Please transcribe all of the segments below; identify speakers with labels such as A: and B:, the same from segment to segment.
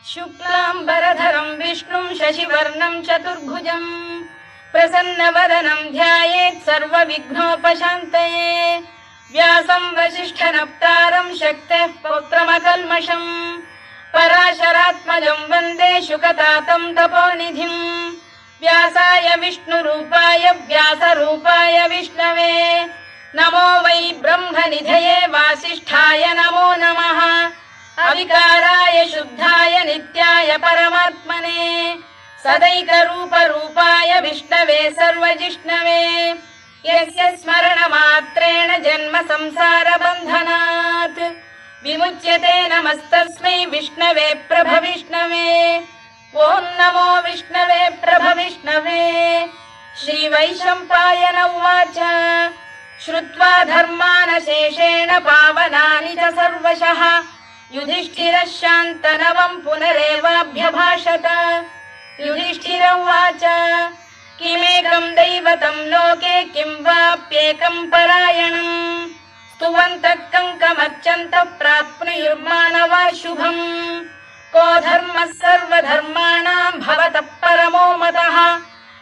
A: शुक्लाम्बरधरं विष्णुं शशिवर्णं चतुर्भुजं प्रसन्नवदनं ध्यायेत् सर्वविघ्नोपशान्तये। व्यासं वसिष्ठनप्तारं शक्तेः पौत्रमकल्मषं पराशरात्मजं वन्दे शुकतातं तपोनिधिम्। व्यासाय विष्णुरूपाय व्यासरूपाय विष्णवे नमो वै ब्रह्मनिधये वासिष्ठाय नमो नमः। अविकाराय शुद्धाय नित्याय परमात्मने सदैकरूपरूपाय विष्णवे सर्वजिष्णवे यस्य स्मरणमात्रेण जन्म संसारबन्धनात् विमुच्यते। नमस्तस्मै विष्णवे प्रभविष्णवे। ॐ नमो विष्णवे प्रभविष्णवे। श्रीवैशम्पायन उवाच श्रुत्वा धर्मानशेषेण पावनानि च सर्वशः युधिष्ठिरः शान्तनवं पुनरेवाभ्यभाषत। युधिष्ठिर उवाच किमेकं दैवतं लोके किं वाप्येकं परायणम् स्तुवन्तः कङ्कमर्चन्तः प्राप्नुयुर्मानवा शुभम्। को धर्मः सर्वधर्माणां भवतः परमो मतः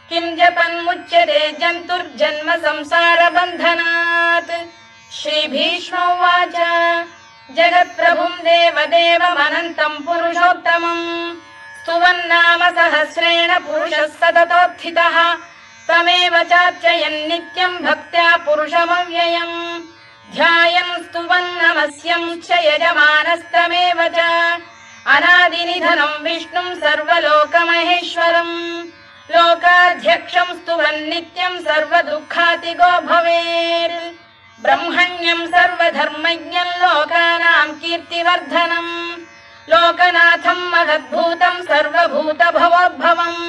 A: किं जपन्मुच्यते जन्तुर्जन्म संसारबन्धनात्। श्रीभीष्म उवाच जगत्प्रभुं देवदेवमनन्तं पुरुषोत्तमं स्तुवन्नाम सहस्रेण पुरुषः सततोत्थितः तमेव चार्चयन् नित्यं भक्त्या पुरुषमव्ययम् ध्यायन् स्तुवन् नमस्यंश्च यजमानस्तमेव च अनादिनिधनं विष्णुं सर्वलोकमहेश्वरम् लोकाध्यक्षं स्तुवन् नित्यं सर्वदुःखातिगो भवेत्। ब्रह्मण्यं सर्वधर्मज्ञं लोकानां कीर्तिवर्धनम् लोकनाथं महद्भूतं सर्वभूतभवोद्भवम्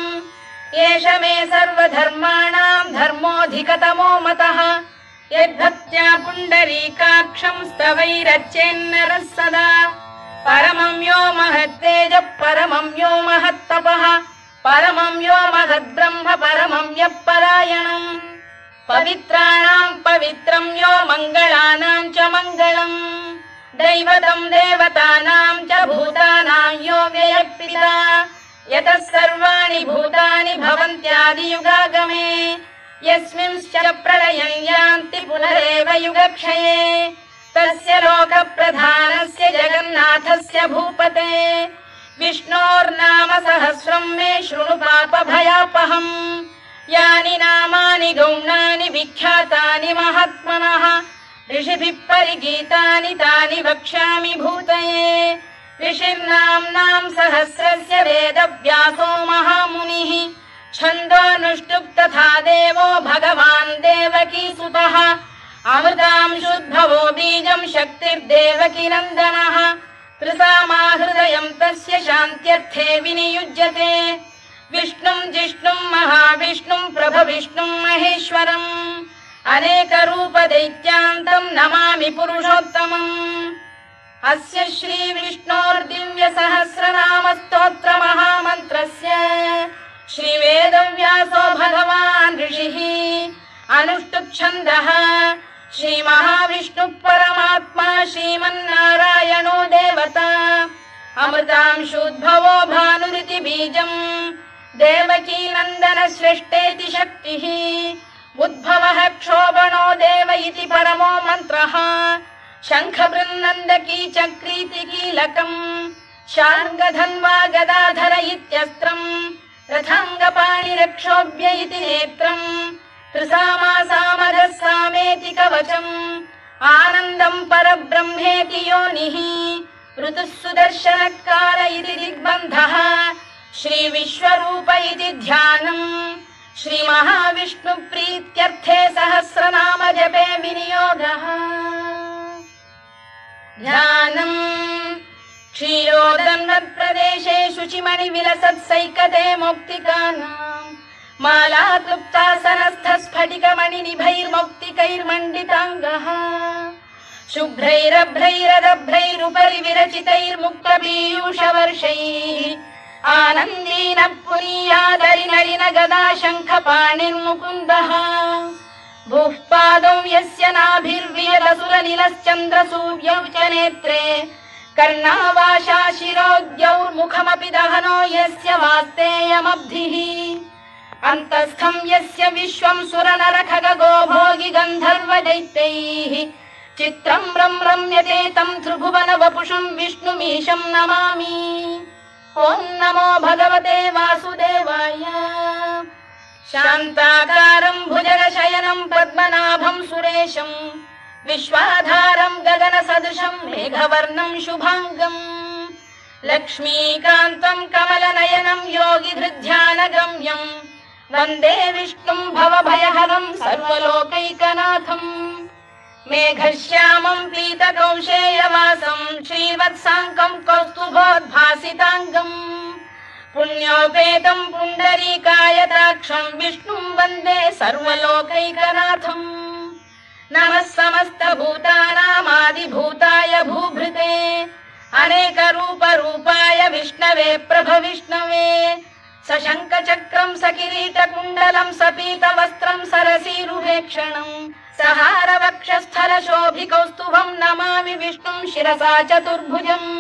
A: एष मे सर्वधर्माणां धर्मोऽधिकतमो मतः यद्भक्त्या पुण्डरीकाक्षं स्तवैरच्चेन्नरः सदा। परमं यो महत्तेजः परमं यो महत्तपः परमं यो महद्ब्रह्म परमं यः परायणम् पवित्राणां पवित्रं यो मङ्गलानां च मङ्गलम् दैवतं देवतानां च भूतानां यो व्ययः यतः सर्वाणि भूतानि भवन्त्यादियुगागमे यस्मिंश्च प्रलयं यान्ति पुनरेव युगक्षये तस्य लोकप्रधानस्य जगन्नाथस्य भूपते विष्णोर्नाम सहस्रं मे शृणु पापभयापहम्। यानि नामानि गौणानि विख्यातानि महात्मनः ऋषिभिः परिगीतानि तानि वक्ष्यामि भूतये। ऋषिर्नाम्नां सहस्रस्य वेदव्यासो महामुनिः छन्दोऽनुष्टुप् तथा देवो भगवान् देवकीसुतः अमृतांशुद्भवो बीजं शक्तिर्देवकी नन्दनः त्रिसामा हृदयं तस्य शान्त्यर्थे विनियुज्यते। विष्णुं जिष्णुं महाविष्णुं प्रभविष्णुं महेश्वरम् अनेकरूपदैत्यान्तं नमामि पुरुषोत्तमम्। अस्य श्रीविष्णोर्दिव्यसहस्रनामस्तोत्रमहामन्त्रस्य श्रीवेदव्यासो भगवान् ऋषिः अनुष्टुप्-छन्दः श्रीमहाविष्णुः परमात्मा श्रीमन्नारायणो देवता अमृतांशुद्भवो भानुरिति बीजम् देवकी नन्दन सृष्टेति शक्तिः उद्भवः क्षोभणो देव इति परमो मन्त्रः शङ्खबृन्नन्दकी चक्रीति कीलकम् शार्ङ्गधन्वा गदाधर इत्यस्त्रम् रथाङ्गपाणिरक्षोभ्य इति नेत्रम् त्रिसामा सामरः सामेति कवचम् आनन्दं परब्रह्मेति योनिः ऋतुः सुदर्शनकाल इति दिग्बन्धः श्रीविश्वरूप इति ध्यानम् श्रीमहाविष्णुप्रीत्यर्थे सहस्रनाम जपे विनियोगः। ध्यानम् क्षीरोदन्वत्प्रदेशे शुचिमणिविलसत्सैकते मौक्तिकानाम् मालाक्लुप्तासनस्थस्फटिकमणिनिभैर्मौक्तिकैर्मण्डिताङ्गः शुभ्रैरभ्रैरदभ्रैरुपरि विरचितैर्मुक्तपीयूषवर्षैः आनन्दीन पुनीयादरिनरिन गदा शङ्खपाणिर्मुकुन्दः भूः पादौ यस्य नाभिर्वियदसुरनिलश्चन्द्रसूर्यौ च नेत्रे कर्णावाशा शिरोद्यौर्मुखमपि दहनो यस्य वास्तेयमब्धिः अन्तस्थं यस्य विश्वं सुरनरखगो भोगि गन्धर्वदैत्यैः चित्रं रम्यते तं त्रिभुवन वपुषं विष्णुमीशं नमामि। ॐ नमो भगवते वासुदेवाय। शान्ताकारं भुजगशयनं पद्मनाभं सुरेशं विश्वाधारं गगनसदृशं मेघवर्णं शुभाङ्गम् लक्ष्मीकान्तं कमलनयनं योगिधृध्यानगम्यं वन्दे विष्णुं भवभयहरं सर्वलोकैकनाथम् मेघश्यामं पीतकौशेयवासं श्रीवत्साङ्कं कौस्तुभोद्भासिताङ्गम् पुण्योपेतं पुण्डरीकायताक्षं विष्णुं वन्दे सर्वलोकैकनाथम् नमः समस्तभूतानामादिभूताय भूभृते अनेकरूपरूपाय विष्णवे प्रभविष्णवे सशङ्खचक्रं सकिरीटकुण्डलं सपीतवस्त्रं सरसीरुहेक्षणं सहारवक्षस्थलशोभिकौस्तुभं नमामि विष्णुं शिरसा चतुर्भुजम्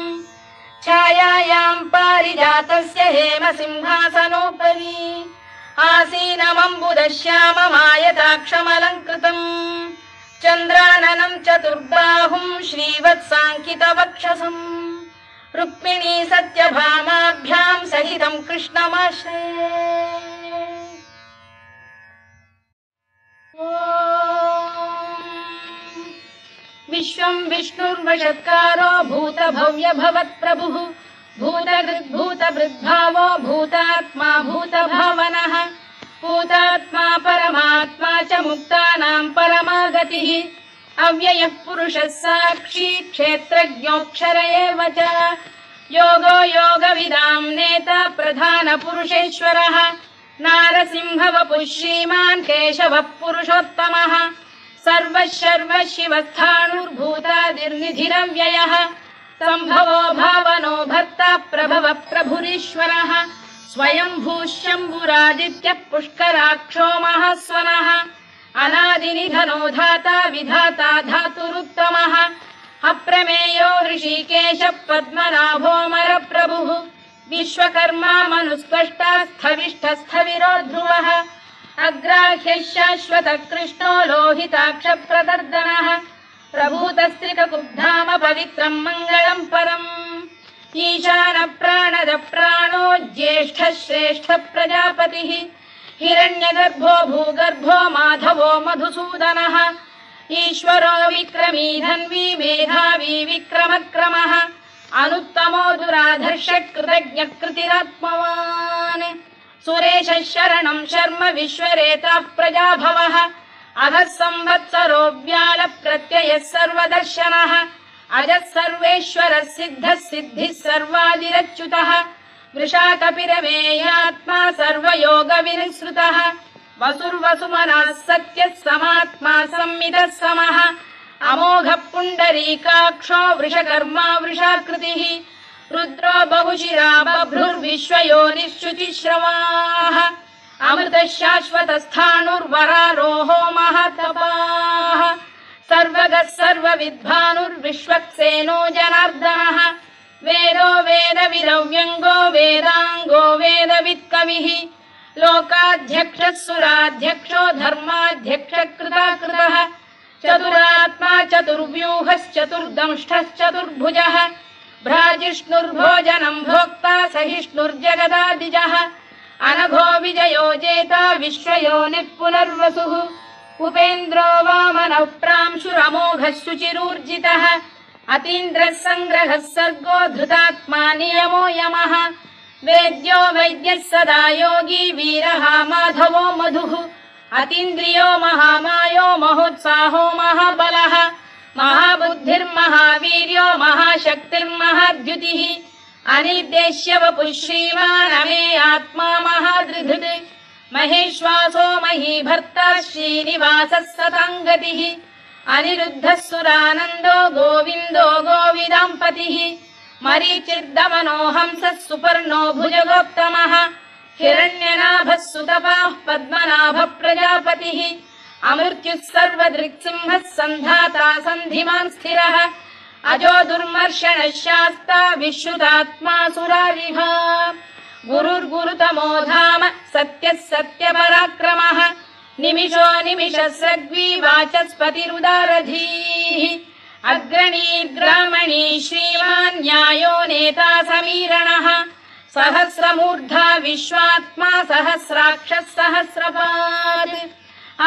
A: छायायां पारिजातस्य हेमसिंहासनोपरि आसीनमम्बुदश्याममायताक्षमलङ्कृतम् चन्द्राननं चतुर्बाहुं श्रीवत्साङ्कितवक्षसम् रुक्मिणी सत्यभामाभ्यां सहितं कृष्णमाश्रये। विश्वं विष्णुर्वषत्कारो भूतभव्य भवत्प्रभुः भूतभृद्भावो भूतात्मा भूतभावनः भूतात्मा परमात्मा च मुक्तानां परमागतिः अव्ययः पुरुषः साक्षी क्षेत्रज्ञोऽक्षर एव च योगो योगविदां नेता प्रधानपुरुषेश्वरः नारसिंहवपुः श्रीमान् केशवः पुरुषोत्तमः सर्वशर्व शिवस्थाणुर्भूतादिर्निधिरव्ययः सम्भवो भावनो भर्ता प्रभवः प्रभुरीश्वरः स्वयंभूः शम्भुरादित्यः पुष्कराक्षो महास्वनः अनादिनिधनो धाता विधाता धातुरुत्तमः अप्रमेयो ऋषिकेशः पद्मनाभोऽमरप्रभुः विश्वकर्मा मनुस्पष्टा स्थविष्ठस्थविरो ध्रुवः अग्राह्यः शाश्वतः कृष्णो लोहिताक्षप्रदर्दनः प्रभूतस्त्रिककुब्धाम पवित्रं मङ्गलं परम् ईशान प्राणद प्राणो ज्येष्ठः श्रेष्ठः प्रजापतिः हिरण्यगर्भो भूगर्भो माधवो मधुसूदनः ईश्वरो विक्रमी धन्वी मेधावी विक्रमक्रमः अनुत्तमो दुराधर्षः कृतज्ञः कृतिरात्मवान् सुरेशः शरणं शर्म विश्वरेताः प्रजाभवः अधः संवत्सरो व्याल प्रत्ययः सर्वदर्शनः अजः सर्वेश्वरः सिद्धः सिद्धिः सर्वादिरच्युतः वृषाकपिरमेयात्मा सर्वयोगविनिसृतः वसुर्वसुमनः सत्यः समात्मा संमितः समः अमोघः पुण्डरीकाक्षो वृषकर्मा वृषाकृतिः रुद्रो बहुशिरा बभ्रुर्विश्वयोनिश्चुतिश्रवाः अमृतः शाश्वतस्थाणुर्वरारोहो महातपाः सर्वगः सर्वविद्भानुर्विश्वक्सेनो जनार्दनः वेदो वेदविदव्यङ्गो वेदाङ्गो वेदवित्कविः लोकाध्यक्षः सुराध्यक्षो धर्माध्यक्षः कृताकृतः चतुरात्मा चतुर्व्यूहश्चतुर्दंष्टश्चतुर्भुजः भ्राजिष्णुर्भोजनं भोक्ता सहिष्णुर्जगदादिजः अनघो विजयो जेता विश्वयोनिः पुनर्वसुः उपेन्द्रो वामनः प्रांशुरमोघः शुचिरूर्जितः अतीन्द्रः सङ्ग्रहः सर्गो धृतात्मा नियमो यमः वेद्यो वैद्यः सदा योगी वीरः माधवो मधुः अतीन्द्रियो महामायो महोत्साहो महाबलः महाबुद्धिर्महावीर्यो महाशक्तिर्महाद्युतिः अनिर्देश्य वपुः श्रीमान् अमे आत्मा महाधृधृत् महेश्वासो महीभर्ता श्रीनिवासः सताङ्गतिः अनिरुद्धः सुरानन्दो गोविन्दो गोविदाम्पतिः मरीचिर्दमनो हंसः सुपर्णो भुजगोत्तमः हिरण्यनाभः सुतपाः पद्मनाभः प्रजापतिः अमृत्युः सर्वदृक्सिंहः सन्धाता सन्धिमान् स्थिरः अजो दुर्मर्षणः शास्ता विश्रुतात्मा सुरारिः गुरुर्गुरुतमो धाम सत्यः सत्यपराक्रमः निमिषो निमिषस्रग्वी वाचस्पतिरुदारधीः अग्रणीर्ग्रामणी श्रीमान् न्यायो नेता समीरणः सहस्रमूर्धा विश्वात्मा सहस्राक्षः सहस्रपात्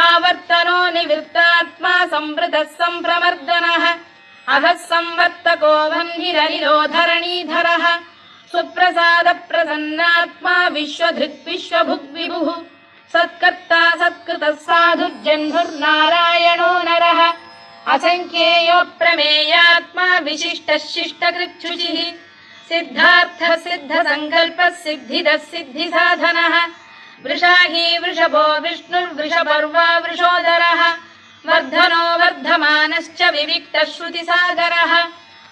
A: आवर्तनो निवृत्तात्मा संवृतः सम्प्रमर्दनः अधः संवर्तको वह्निरनिरोधरणीधरः सुप्रसाद प्रसन्नात्मा विश्वधृक् विश्वभुग्विभुः सत्कर्ता सत्कृतः साधुर्जह्नुर्नारायणो नरः असंख्येयो प्रमेयात्मा विशिष्टः शिष्टकृच्छुचिः सिद्धार्थ सिद्ध संकल्पः सिद्धिदः सिद्धिसाधनः वृषाही वृषभो विष्णुर्वृषपर्वा वृषोदरः वर्धनो वर्धमानश्च विविक्तः श्रुतिसागरः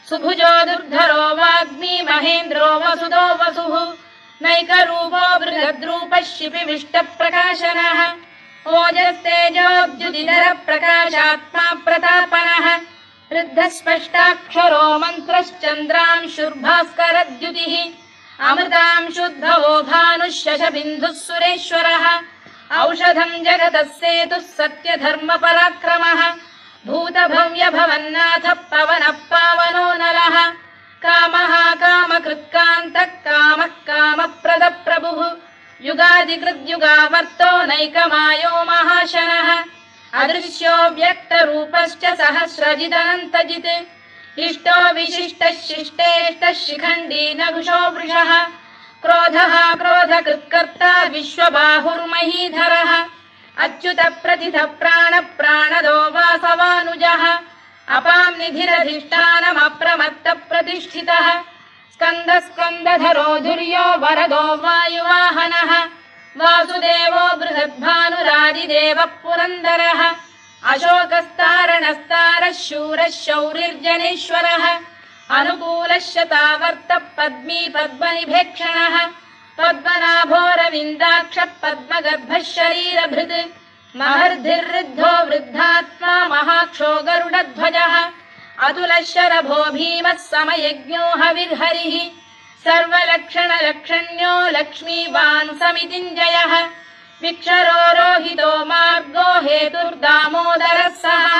A: सुभुजो दुर्धरो वाग्मी महेन्द्रो वसुदो वसुः नैकरूपो बृहद्रूपः शिपिविष्टप्रकाशनः ओजस्तेजोद्युतिधरः प्रकाशात्मा प्रतापनः वृद्धस्पष्टाक्षरो मन्त्रश्चन्द्रांशुर्भास्करद्युतिः अमृतांशुद्धवो भानुः शशबिन्दुः सुरेश्वरः औषधम् जगतः सेतुः सत्यधर्मपराक्रमः भूतभव्यभवन्नाथः पवनः पावनो नरः कामः कामकृत्कान्तः कामः कामप्रदप्रभुः युगादिकृद्युगावर्तो नैकमायो महाशनः अदृश्यो व्यक्तरूपश्च सहस्रजिदनन्तजित् इष्टो विशिष्टः शिष्टेष्टः शिखण्डी नघुषो वृषः क्रोधः क्रोधकृत्कर्ता विश्वबाहुर्महीधरः अच्युत प्रतिथ प्राण प्राणदो वासवानुजः अपां निधिरधिष्ठानमप्रमत्त प्रतिष्ठितः स्कन्द स्कन्दधरो धुर्यो वरदो वायुवाहनः वासुदेवो बृहद्भानुरादिदेवः पुरन्दरः अशोकस्तारणस्तारः शूरः शौरिर्जनेश्वरः अनुकूलः शतावर्तः पद्मी पद्मनिभेक्षणः पद्मनाभोरविन्दाक्षः पद्मगर्भः शरीरभृत् महर्धिर्वृद्धो वृद्धात्मा महाक्षो गरुडध्वजः अतुलः शरभो भीमः समयज्ञो हविर्हरिः सर्वलक्षणलक्षण्यो लक्ष्मीवान् समितिञ्जयः विक्षरो रोहितो मार्गो हेतुर्दामोदरः सः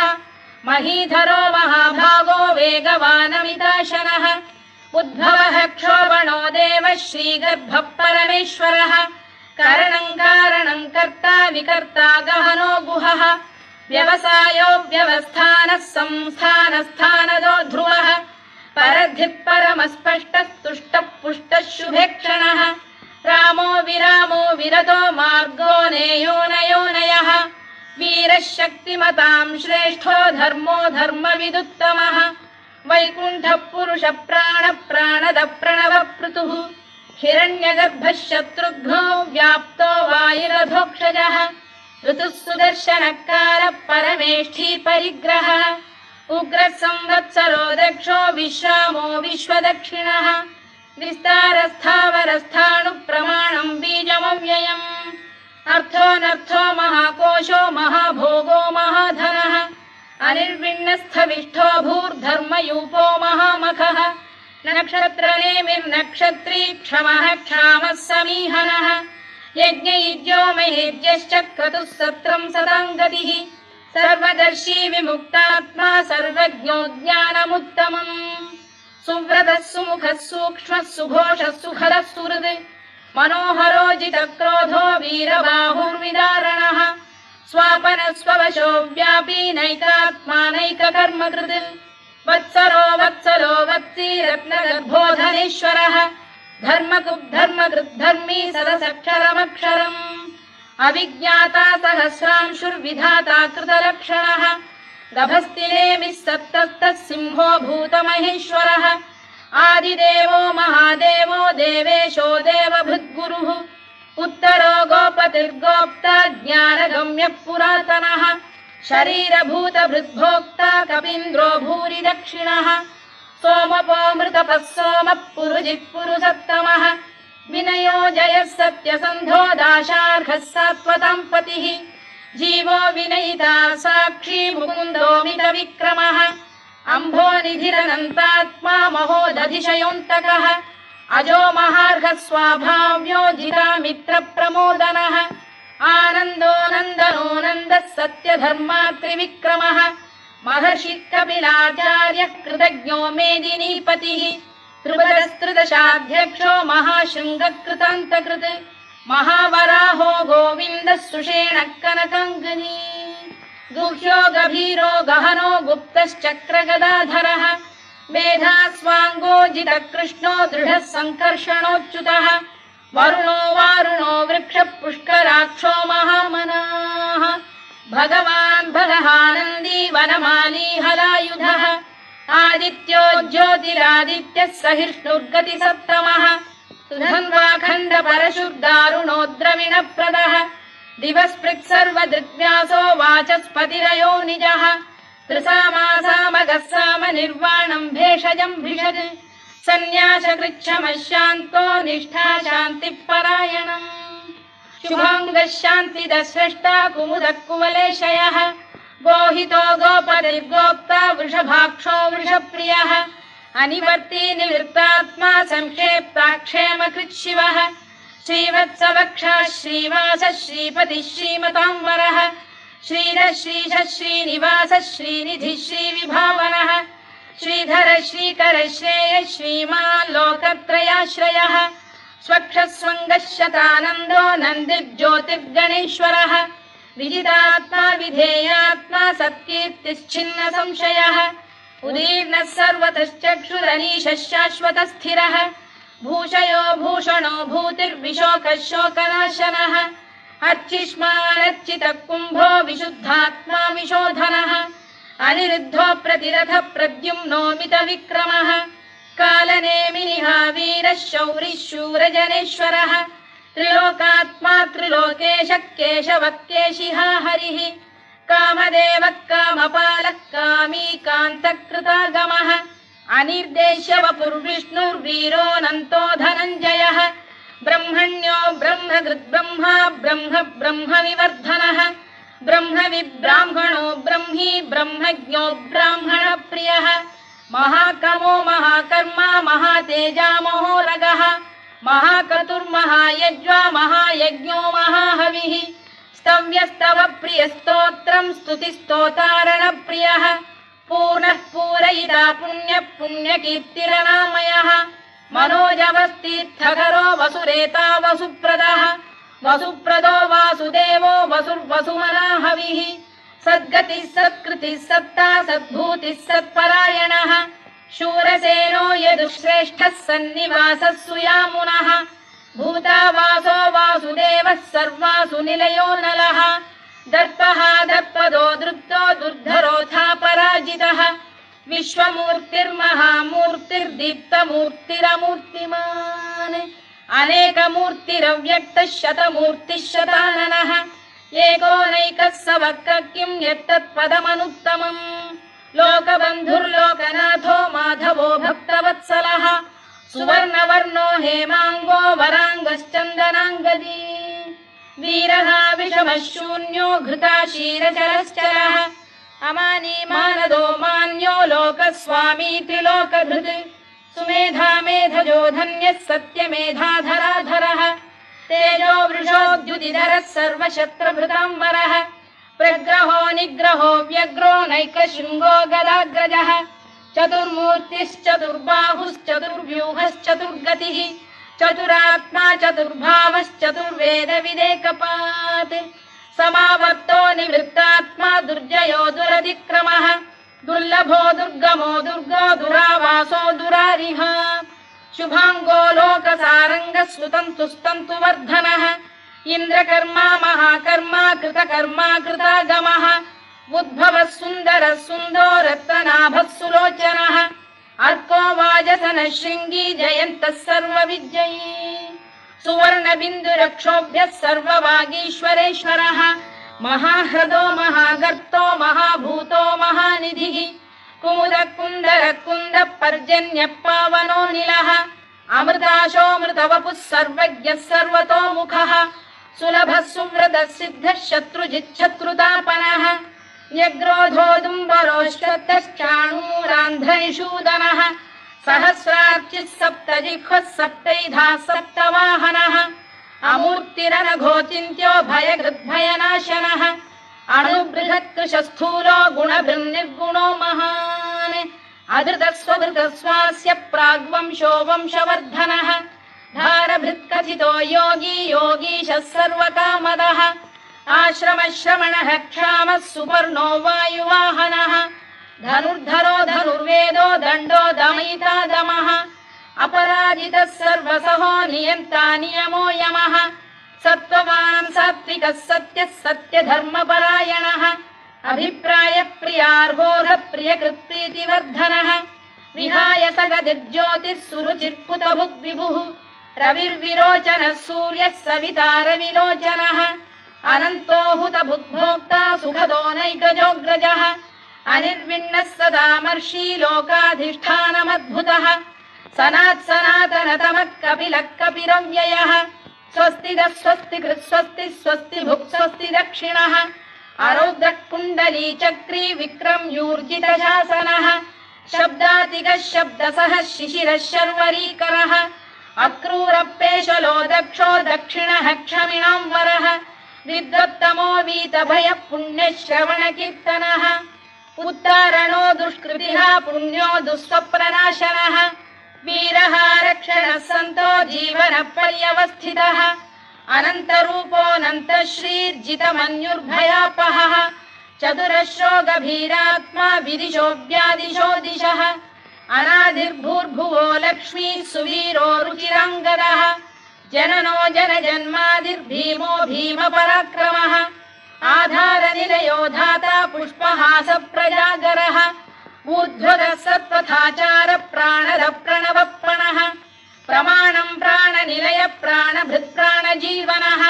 A: महीधरो महाभागो वेगवानमिताशनः उद्भवः क्षोभणो देवः श्रीगर्भः परमेश्वरः करणं कारणं कर्ता विकर्ता गहनो गुहः व्यवसायो व्यवस्थानः संस्थानस्थानदो ध्रुवः परधिः परमस्पष्टस्तुष्टः पुष्टः शुभेक्षणः रामो विरामो विरतो मार्गो नेयोनयोनयः वीरः शक्तिमतां श्रेष्ठो धर्मो धर्मविदुत्तमः वैकुण्ठः पुरुष प्राण प्राणद प्रणवपृतुः हिरण्यगर्भः शत्रुघ्नो व्याप्तो वायुरधोक्षजः ऋतुः सुदर्शनकारः परमेष्ठी परिग्रहः उग्रः संवत्सरो दक्षो विश्रामो विश्वदक्षिणः विस्तारस्थावरस्थाणुः प्रमाणं बीजमव्ययम् अर्थोऽनर्थो महाकोशो महाभोगो महाधनः अनिर्विण्णस्थविष्ठो भूर्धर्मयूपो महामखः नक्षत्रनेमिर्नक्षत्री क्षमः क्षामः समीहनः यज्ञयुज्यो महेज्यश्च क्रतुः सत्रं सदाङ्गतिः सर्वदर्शी विमुक्तात्मा सर्वज्ञो ज्ञानमुत्तमम् सुव्रतः सुमुखः सूक्ष्मः सुघोषः सुखदः सुहृद् मनोहरो जितक्रोधो वीरबाहुर्विदारणः स्वापनः स्ववशो व्यापी नैकात्मा नैककर्मकृत् वत्सरो वत्सलो वत्सी रत्नगर्भोधनेश्वरः धर्मकृद्धर्मी सदसक्षरमक्षरम् अविज्ञाता सहस्रांशुर्विधाता कृतलक्षणः गभस्तिनेमिः सप्तस्तः सिंहो भूतमहेश्वरः आदिदेवो महादेवो देवेशो देवभृद्गुरुः उत्तरो गोपतिर्गोप्ता ज्ञानगम्यः पुरातनः शरीरभूतभृद्भोक्ता कपीन्द्रो भूरि दक्षिणः सोमपोऽमृतपः सोमः पुरुजिः पुरुषत्तमः विनयो जयः सत्यसन्धो दाशार्हः सात्वतां पतिः जीवो विनयिता साक्षी मुकुन्दो मितविक्रमः अम्भोनिधिरनन्तात्मा महोदधिशयोऽन्तकः अजो महार्घः स्वाभाव्यो जितामित्रप्रमोदनः आनन्दो नन्दनो नन्दः सत्यधर्मात्रिविक्रमः महर्षिः कपिलाचार्यः कृतज्ञो मेदिनीपतिः त्रिपदस्त्रिदशाध्यक्षो महाशृङ्गकृतान्तकृत् महावराहो गोविन्दः सुषेणः कनकाङ्गनी गुह्यो गभीरो गहनो गुप्तश्चक्रगदाधरः मेधास्वाङ्गो जितकृष्णो दृढः सङ्कर्षणोच्युतः वरुणो वारुणो वृक्षः पुष्कराक्षो महामनाः भगवान् भगहानन्दी वनमाली हलायुधः आदित्यो ज्योतिरादित्यः सहिष्णुर्गतिसत्तमः सुधन्वाखण्ड परशुर्दारुणो द्रविणप्रदः दिवस्पृक् सर्वदृग्व्यासो वाचस्पतिरयो निजः त्रिसामासामगः साम निर्वाणम् भेषजम् भिषज सन्न्यासकृच्छमशान्तो निष्ठा शान्तिपरायणम् शुभाङ्गः शान्तिदस्रष्टा कुमुदः कुवलेशयः गोहितो गोपतिर्गोप्ता वृषभाक्षो वृषप्रियः अनिवर्ती निवृत्तात्मा संक्षेप्ताक्षेमकृच्छिवः श्रीवत्सवक्षः श्रीवासः श्रीपतिः श्रीमताम्बरः श्रीधः श्रीशः श्रीनिवासः श्रीनिधिः श्रीविभावनः श्रीधर श्रीकर श्रेयः श्रीमान् लोकत्रयाश्रयः स्वक्षः स्वङ्गः शतानन्दो नन्दिर्ज्योतिर्गणेश्वरः विजितात्मा विधेयात्मा सत्कीर्तिश्चिन्न संशयः उदीर्णः सर्वतश्चक्षुरनीशः शाश्वतस्थिरः भूषयो भूषणो भूतिर्विशोकः शोकनाशनः अर्चिष्मानर्चितः कुम्भो विशुद्धात्मा विशोधनः अनिरुद्धो प्रतिरथ प्रद्युम्नो मितविक्रमः कालनेमिनिः वीरः शौरिः शूरजनेश्वरः त्रिलोकात्मा त्रिलोकेशः केशवः केशिः हरिः कामदेवः कामपालः कामी कान्तकृतागमः अनिर्देश्य वपुर्विष्णुर्वीरोऽनन्तो धनञ्जयः ब्रह्मण्यो ब्रह्मकृद्ब्रह्मा ब्रह्म ब्रह्मविवर्धनः ब्रह्मविब्राह्मणो ब्रह्मी ब्रह्मज्ञो ब्राह्मणप्रियः महाकमो महाकर्मा महातेजा महोरगः महाक्रतुर्महायज्वा महायज्ञो महाहविः स्तव्यस्तव प्रियस्तोत्रम् स्तुतिस्तोतारणप्रियः पूर्णः पूरयिता पुण्यः पुण्यकीर्तिरनामयः मनोजवस्तीर्थकरो वसुरेता वसुप्रदः वसुप्रदो वासुदेवो वसुर्वसुमनाहविः सद्गतिः सत्कृतिः सत्ता सद्भूतिः सत्परायणः शूरसेनो यदुश्रेष्ठः सन्निवासः सुयामुनः भूतावासो वासुदेवः सर्वासु निलयो नलः दर्पः दर्पदो दृप्तो दुर्धरोऽथा पराजितः विश्वमूर्तिर्महामूर्तिर्दीप्तमूर्तिरमूर्तिमान् अनेकमूर्तिरव्यक्तः शतमूर्तिः शताननः एकोनैकः स वक्र किं यत्तत्पदमनुत्तमम् लोकबन्धुर्लोकनाथो माधवो भक्तवत्सलः सुवर्णवर्णो हेमाङ्गो वराङ्गश्चन्दनाङ्गदी वीरः विषमः शून्यो घृताशीरचरश्चरः अमानी मानदो मान्यो लोकस्वामी त्रिलोकधृत् सुमेधा मेधजो धन्यः सत्यमेधाधराधरः तेजो वृषोद्युतिधरः सर्वशत्रभृताम्बरः प्रग्रहो निग्रहो व्यग्रो नैकशृङ्गो गदाग्रजः चतुर्मूर्तिश्चतुर्बाहुश्चतुर्व्यूहश्चतुर्गतिः चतुरात्मा चतुर्भावश्चतुर्वेदविदेकपात् समावर्तो निवृत्तात्मा दुर्जयो दुरतिक्रमः दुर्लभो दुर्गमो दुर्गो दुरावासो दुरारिः शुभाङ्गो लोकसारङ्गः स्तुतन्तु वर्धनः इन्द्रकर्मा महाकर्मा कृतकर्मा कृतागमः उद्भवः सुन्दरः सुन्दो रत्ननाभः सुलोचनः अर्को वाजसनः शृङ्गी जयन्तः सर्वविजयी सुवर्णबिन्दुरक्षोभ्यः सर्ववागीश्वरेश्वरः महाह्रदो महागर्तो महाभूतो महानिधिः कुमुदः कुन्दरः कुन्दः पर्जन्यः पावनो निलः अमृताशोऽमृतवपुः सर्वज्ञः सर्वतोमुखः सुलभः सुव्रतः सिद्धः शत्रुजिच्छत्रुतापनः न्यग्रोधोदुम्बरोश्वत्तश्चाणूर सप्तमूलान्ध्रनिषूदनः सहस्रार्चिः सप्तजिह्वः सप्तैधा सप्तवाहनः अमूर्तिरनघोचिन्त्यो भयकृद्भयनाशनः अणुबृहत्कृशस्थूलो गुणभृन्निर्गुणो महान् अधृतस्वधृतस्वास्य प्राग्वंशो वंशवर्धनः धारभृत्कथितो योगी योगीशः सर्वकामदः आश्रमश्रमणः क्षामः सुपर्णो वायुवाहनः धनुर्धरो धनुर्वेदो दण्डो दमयिता दमः अपराजितः सर्वसहो नियन्ता नियमो यमः सत्त्ववान् सात्विकः सत्यः सत्यधर्मपरायणः अभिप्रायप्रियार्होः प्रियकृत्प्रीतिवर्धनः विहाय सगदिर्ज्योतिः सुरुचिर्पुतभुग्विभुः रविर्विरोचनः सूर्यः सवितारविलोचनः अनन्तो हुतभुग्भोक्ता सुखदो नैकजोऽग्रजः अनिर्विण्णः सदामर्षी लोकाधिष्ठानमद्भुतः सनातनतमः कपिलः कपिरव्ययः स्वस्तिदः स्वस्तिकृत् स्वस्ति स्वस्ति भुक् स्वस्ति दक्षिणः आरौद्रः कुण्डली चक्री विक्रम्यूर्जितशासनः शब्दातिगः शब्दसः शिशिरः शर्वरीकरः अक्रूरपेशलो दक्षो दक्षिणः क्षमिणां वरः विद्वत्तमो वीतभयः पुण्यश्रवणकीर्तनः उत्तारणो दुष्कृतिः पुण्यो दुःस्वप्ननाशनः वीरः रक्षणः सन्तो जीवनपर्यवस्थितः अनन्तरूपोऽनन्तश्रीर्जितमन्युर्भयापहः चतुरश्रो गभीरात्मा विदिशो व्यादिशो दिशः अनादिर्भूर्भुवो लक्ष्मी सुवीरो रुचिराङ्गदः जननो जनजन्मादिर्भीमो भीमपराक्रमः आधारनिलयो धाता पुष्पहास प्रजागरः ऊर्ध्वगः सत्पथाचार प्राणद प्रणवप्रणः प्रमाणं प्राणनिलय प्राणभृत्प्राणजीवनः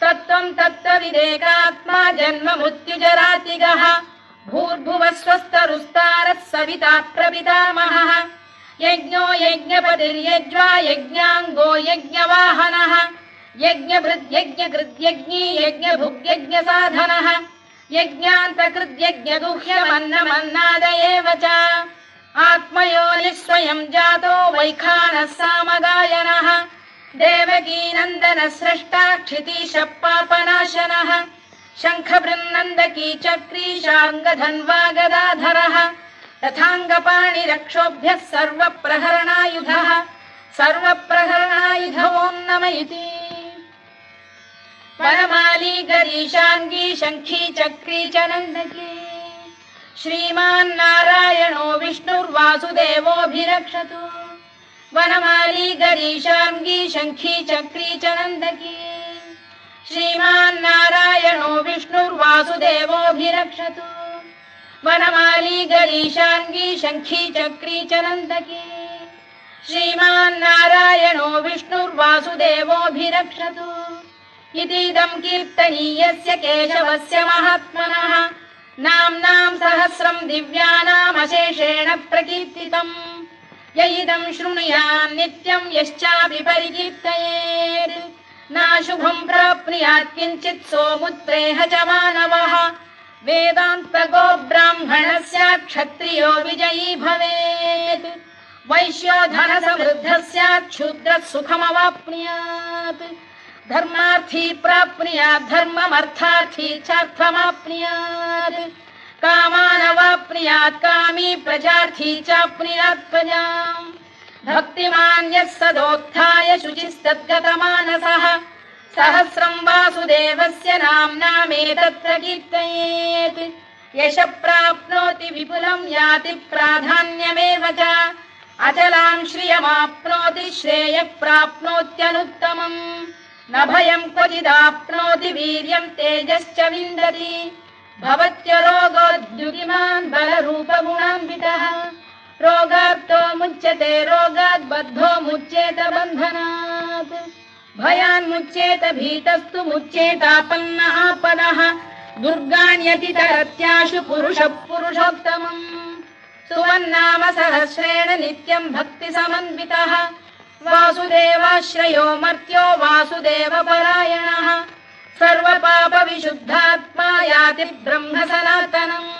A: तत्त्वं तत्त्वविदेकात्मा जन्म मृत्युजरातिगः भूर्भुवः स्वस्तरुस्तारः सविता प्रपितामहः यज्ञो यज्ञपतिर्यज्वा यज्ञाङ्गो यज्ञवाहनः यज्ञभृद्यज्ञकृद्यज्ञी यज्ञभुग्यज्ञसाधनः यज्ञान्तकृद्यज्ञगुह्यमन्नमन्नाद एव च आत्मयोनिः स्वयं जातो वैखानः सामगायनः देवकीनन्दनः स्रष्टा क्षितीशः पापनाशनः शङ्खबृन्नन्दकी चक्री शार्ङ्गधन्वा गदाधरः रथाङ्गपाणिरक्षोभ्यः सर्वप्रहरणायुधः सर्वप्रहरणायुध ॐ नम इति वनमाली गरीशाङ्गी शङ्खी चक्री च नन्दकी श्रीमान्नारायणो विष्णुर्वासुदेवोऽभिरक्षतु वनमाली गरीशाङ्गी शङ्खी चक्री च नन्दकी श्रीमान्नारायणो विष्णुर्वासुदेवोऽभिरक्षतु वनमाली गरीशाङ्गी शङ्खी चक्री च नन्दकी श्रीमान्नारायणो विष्णुर्वासुदेवोऽभिरक्षतु इतीदं कीर्तनीयस्य केशवस्य महात्मनः नाम्नां सहस्रं दिव्यानामशेषेण प्रकीर्तितम् य इदं शृणुयात् नित्यं यश्चापि परिकीर्तयेत् नाशुभं प्राप्नुयात् किञ्चित् सोमुत्प्रेह च मानवः वेदान्तको ब्राह्मणः स्यात् क्षत्रियो विजयी भवेत् वैश्यो धनसमृद्धः स्यात् शूद्रः सुखमवाप्नुयात् धर्मार्थी प्राप्नुयात् धर्ममर्थार्थी चार्थमाप्नुयात् कामानवाप्नुयात् कामी प्रजार्थी चाप्नुयात् प्रजाम् भक्तिमान् यः सदोत्थाय शुचिस्तद्गतमानसः सहस्रं वासुदेवस्य नाम्नामेतत्र कीर्तयेत् यशः प्राप्नोति विपुलं याति प्राधान्यमेव च अचलां श्रियमाप्नोति श्रेयः प्राप्नोत्यनुत्तमम् न भयं क्वचिदाप्नोति वीर्यं तेजश्च विन्दति भवत्य रोगोद्युतिमान् बलरूपगुणान्वितः रोगार्तो मुच्यते रोगात् बद्धो मुच्येत बन्धनात् भयान्मुच्येत भीतस्तु मुच्येतापन्न आपदः दुर्गाण्यतितरत्याशु पुरुषः पुरुषोत्तमम् सुवन्नाम सहस्रेण नित्यं भक्तिसमन्वितः वासुदेवाश्रयो मर्त्यो वासुदेवपरायणः सर्वपापविशुद्धात्मा याति ब्रह्म सनातनम्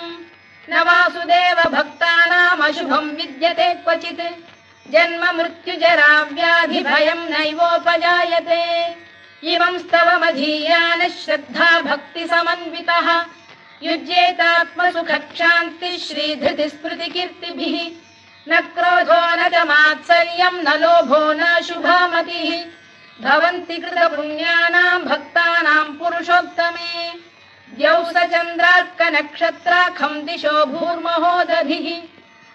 A: न वासुदेव भक्तानाम् शुभं विद्यते क्वचित् जन्म मृत्युजरा व्याधि भयं नैवोपजायते इमं स्तवमधीयान श्रद्धा भक्ति समन्वितः युज्येतात्मसुखक्षान्ति श्रीधृति स्मृति कीर्तिभिः न क्रोधो न च मात्सर्यं न लोभो न शुभामतिः भवन्ति कृतपुण्यानां भक्तानां पुरुषोत्तमे द्यौः स चन्द्रार्कनक्षत्राखं दिशो भूर्महो दधिः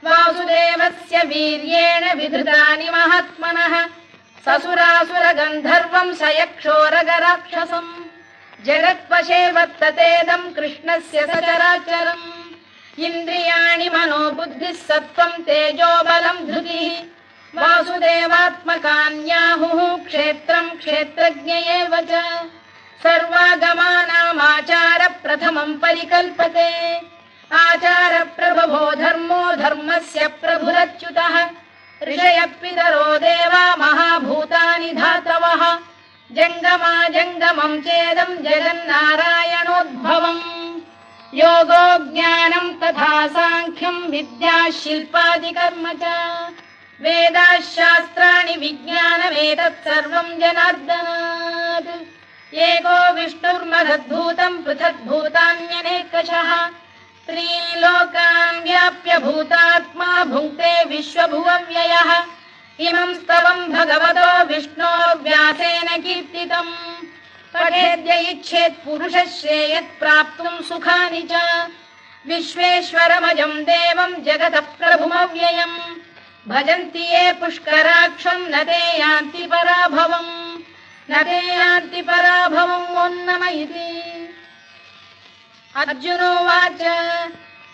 A: वासुदेवस्य वीर्येण विधृतानि महात्मनः ससुरासुरगन्धर्वं स यक्षोरगराक्षसम् जगत्वशे वर्ततेदं कृष्णस्य सचराचरम् इन्द्रियाणि मनो बुद्धिः सत्त्वं तेजो बलं धृतिः वासुदेवात्मकान्याहुः क्षेत्रं क्षेत्रज्ञ एव च सर्वागमानामाचार प्रथमं परिकल्पते आचार प्रभवो धर्मो धर्मस्य प्रभुरच्युतः ऋषयः पितरो देवा महाभूतानि धातवः जङ्गमा जङ्गमं चेदं जगन्नारायणोद्भवम् योगो ज्ञानं तथा साङ्ख्यं विद्या शिल्पादिकर्म च वेदाः शास्त्राणि विज्ञानमेतत् सर्वं जनार्दनात् एको विष्णुर्महद्भूतं पृथग्भूतान्यनेकशः त्रीन् लोकान् व्याप्य भूतात्मा भुङ्क्ते विश्वभुवव्ययः इमं स्तवं भगवतो विष्णोः व्यासेन कीर्तितम् पठेद्य इच्छेत् पुरुषः श्रेयत् प्राप्तुं सुखानि च विश्वेश्वरमजं देवं जगतः प्रभुमव्ययम् भजन्ति ये पुष्कराक्षं न ते यान्ति पराभवम् नम इति अर्जुनोवाच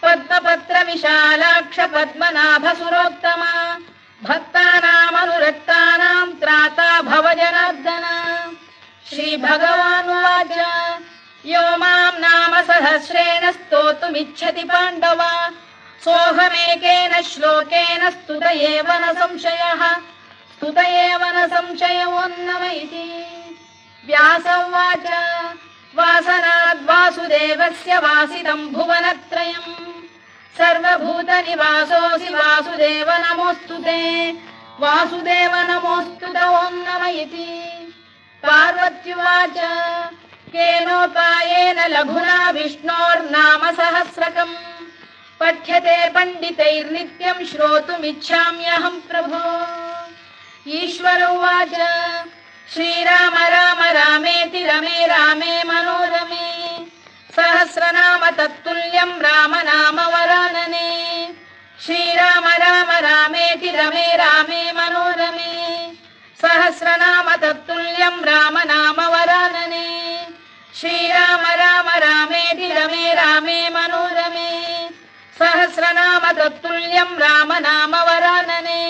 A: पद्मपत्र विशालाक्ष पद्मनाभसुरोत्तमा भक्तानामनुरक्तानां त्राता भव जनार्दन श्रीभगवानुवाच यो मां नाम सहस्रेण स्तोतुमिच्छति पाण्डव सोऽहमेकेन श्लोकेन स्तुत एव न संशयो नम इति व्यास उवाच वासनाद् वासुदेवस्य वासितं भुवनत्रयम् सर्वभूतनिवासोऽसि वासुदेव नमोऽस्तु ते वासुदेव नमोऽस्तु ते ॐ नम इति पार्वत्युवाच केनोपायेन लघुना विष्णोर्नाम सहस्रकम् पठ्यते पण्डितैर्नित्यं श्रोतुमिच्छाम्यहं प्रभो ईश्वर उवाच श्रीराम राम रामेति रमे रामे मनोरमे सहस्रनाम तत्तुल्यं राम नाम वरानने श्रीराम राम रामेति रमे रामे मनोरमे सहस्रनाम तत्तुल्यं राम नाम वरानने श्रीराम राम रामेति रमे रामे मनोरमे सहस्रनाम तत्तुल्यं राम नाम वरानने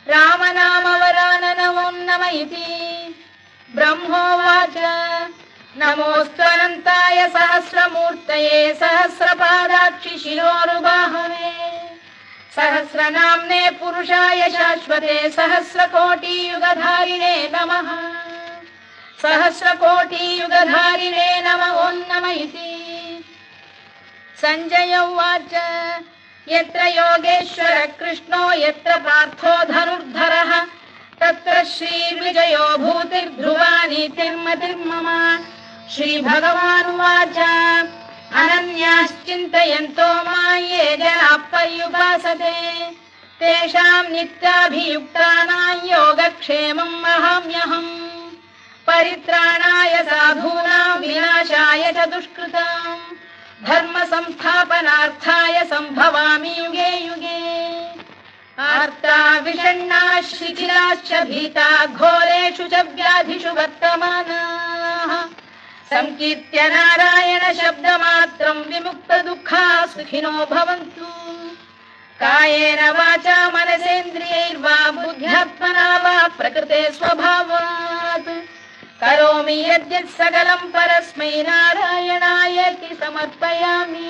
A: राम नाम वरानन ॐ नम इति ब्रह्मोवाच नमोऽस्त्वनन्ताय सहस्रमूर्तये सहस्रपादाक्षि शिरोरुबाहवे सहस्रनाम्ने पुरुषाय शाश्वते सहस्रकोटियुगधारिणे नमः सहस्रकोटियुगधारिणे नमः ॐ नम इति सञ्जय उवाच यत्र योगेश्वर कृष्णो यत्र पार्थो धनुर्धरः तत्र श्रीविजयो भूतिर्ध्रुवा नीतिर्मतिर्मम श्रीभगवानुवाच अनन्याश्चिन्तयन्तो मां ये जनाः पर्युपासते तेषां नित्याभियुक्तानां योगक्षेमं वहाम्यहम् परित्राणाय साधूनां विनाशाय च दुष्कृतां धर्म संस्थापनार्थाय संभवामि युगे युगे आर्ता विषण्णा शिथिलाश्च भीता घोरेषु च व्याधिषु वर्तमानाः संकीर्त्य नारायण शब्दमात्रं विमुक्त दुःखाः सुखिनो भवन्तु कायेन वाचा मनसेन्द्रियैर्वा बुद्ध्यात्मना वा प्रकृते स्वभावात् करोमि यद्यत् सकलं परस्मै नारायणायेति समर्पयामि।